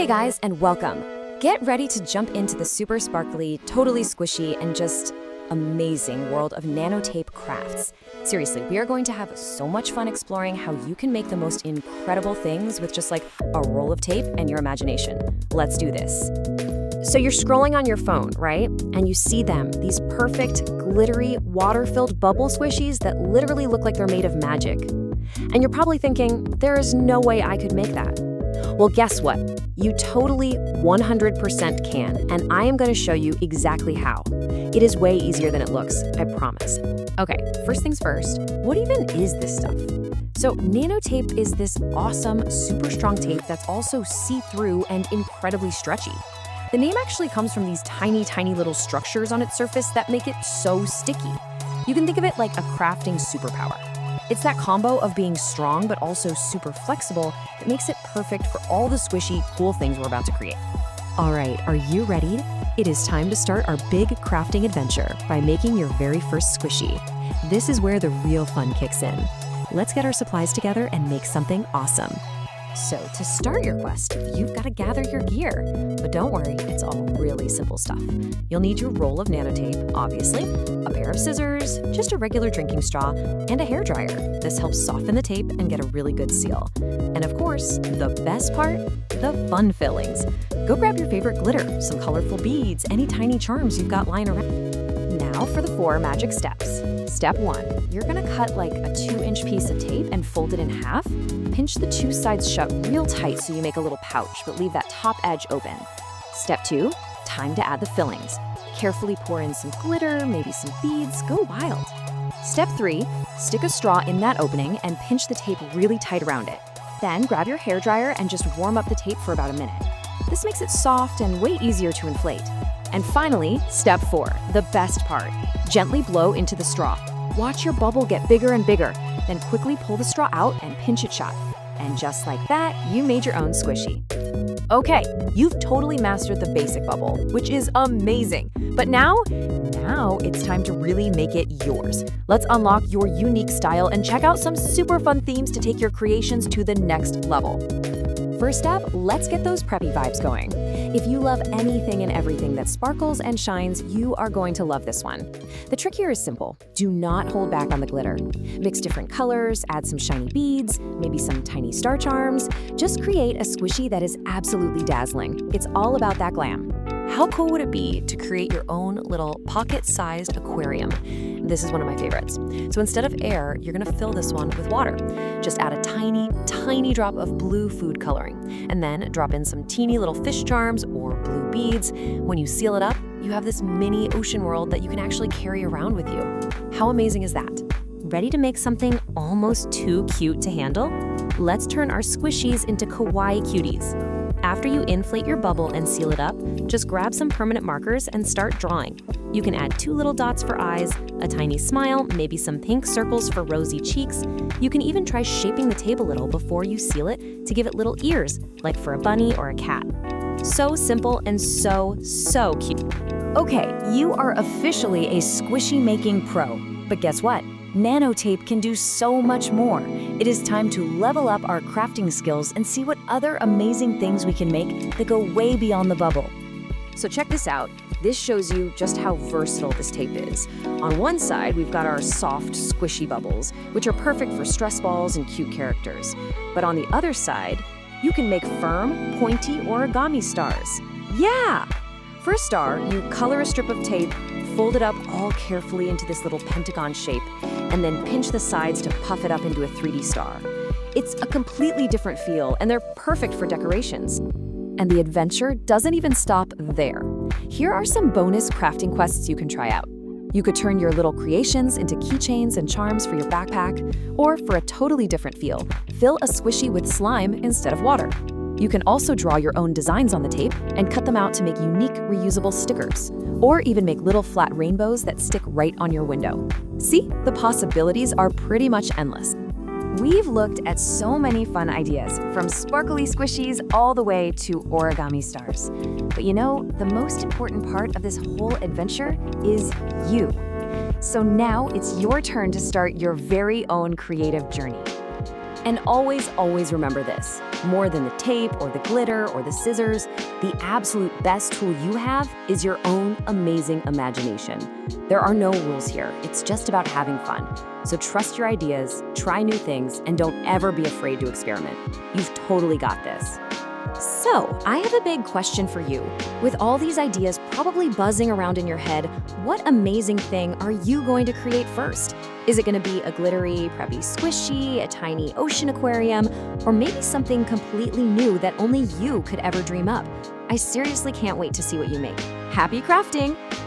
Hey guys, and welcome. Get ready to jump into the super sparkly, totally squishy, and just amazing world of nanotape crafts. Seriously, we are going to have so much fun exploring how you can make the most incredible things with just like a roll of tape and your imagination. Let's do this. So you're scrolling on your phone, right? And you see them, these perfect, glittery, water-filled bubble squishies that literally look like they're made of magic. And you're probably thinking, there is no way I could make that. Well, guess what? You totally 100% can, and I am going to show you exactly how. It is way easier than it looks, I promise. Okay, first things first, what even is this stuff? So nanotape is this awesome, super strong tape that's also see-through and incredibly stretchy. The name actually comes from these tiny, tiny little structures on its surface that make it so sticky. You can think of it like a crafting superpower. It's that combo of being strong but also super flexible that makes it perfect for all the squishy, cool things we're about to create. All right, are you ready? It is time to start our big crafting adventure by making your very first squishy. This is where the real fun kicks in. Let's get our supplies together and make something awesome. So to start your quest, you've got to gather your gear. But don't worry, it's all really simple stuff. You'll need your roll of nanotape, obviously, a pair of scissors, just a regular drinking straw, and a hairdryer. This helps soften the tape and get a really good seal. And of course, the best part, the fun fillings. Go grab your favorite glitter, some colorful beads, any tiny charms you've got lying around. Now for the 4 magic steps. Step 1, you're gonna cut like a 2-inch piece of tape and fold it in half. Pinch the 2 sides shut real tight so you make a little pouch, but leave that top edge open. Step 2, time to add the fillings. Carefully pour in some glitter, maybe some beads, go wild. Step 3, stick a straw in that opening and pinch the tape really tight around it. Then grab your hairdryer and just warm up the tape for about a minute. This makes it soft and way easier to inflate. And finally, step 4, the best part. Gently blow into the straw. Watch your bubble get bigger and bigger, then quickly pull the straw out and pinch it shut. And just like that, you made your own squishy. Okay, you've totally mastered the basic bubble, which is amazing. But now it's time to really make it yours. Let's unlock your unique style and check out some super fun themes to take your creations to the next level. First up, let's get those preppy vibes going. If you love anything and everything that sparkles and shines, you are going to love this one. The trick here is simple. Do not hold back on the glitter. Mix different colors, add some shiny beads, maybe some tiny star charms. Just create a squishy that is absolutely dazzling. It's all about that glam. How cool would it be to create your own little pocket-sized aquarium? This is one of my favorites. So instead of air, you're gonna fill this one with water. Just add a tiny, tiny drop of blue food coloring, and then drop in some teeny little fish charms or blue beads. When you seal it up, you have this mini ocean world that you can actually carry around with you. How amazing is that? Ready to make something almost too cute to handle? Let's turn our squishies into kawaii cuties. After you inflate your bubble and seal it up, just grab some permanent markers and start drawing. You can add 2 little dots for eyes, a tiny smile, maybe some pink circles for rosy cheeks. You can even try shaping the tape a little before you seal it to give it little ears, like for a bunny or a cat. So simple and so cute. Okay, you are officially a squishy making pro. But guess what? Nanotape can do so much more. It is time to level up our crafting skills and see what other amazing things we can make that go way beyond the bubble. So check this out. This shows you just how versatile this tape is. On one side, we've got our soft, squishy bubbles, which are perfect for stress balls and cute characters. But on the other side, you can make firm, pointy origami stars. Yeah! For a star, you color a strip of tape, fold it up all carefully into this little pentagon shape, and then pinch the sides to puff it up into a 3D star. It's a completely different feel, and they're perfect for decorations. And the adventure doesn't even stop there. Here are some bonus crafting quests you can try out. You could turn your little creations into keychains and charms for your backpack, or for a totally different feel, fill a squishy with slime instead of water. You can also draw your own designs on the tape and cut them out to make unique reusable stickers, or even make little flat rainbows that stick right on your window. See, the possibilities are pretty much endless. We've looked at so many fun ideas, from sparkly squishies all the way to origami stars. But you know, the most important part of this whole adventure is you. So now it's your turn to start your very own creative journey. And always remember this. More than the tape or the glitter or the scissors, the absolute best tool you have is your own amazing imagination. There are no rules here. It's just about having fun. So trust your ideas, try new things, and don't ever be afraid to experiment. You've totally got this. So, I have a big question for you. With all these ideas probably buzzing around in your head, what amazing thing are you going to create first? Is it going to be a glittery, preppy squishy, a tiny ocean aquarium, or maybe something completely new that only you could ever dream up? I seriously can't wait to see what you make. Happy crafting!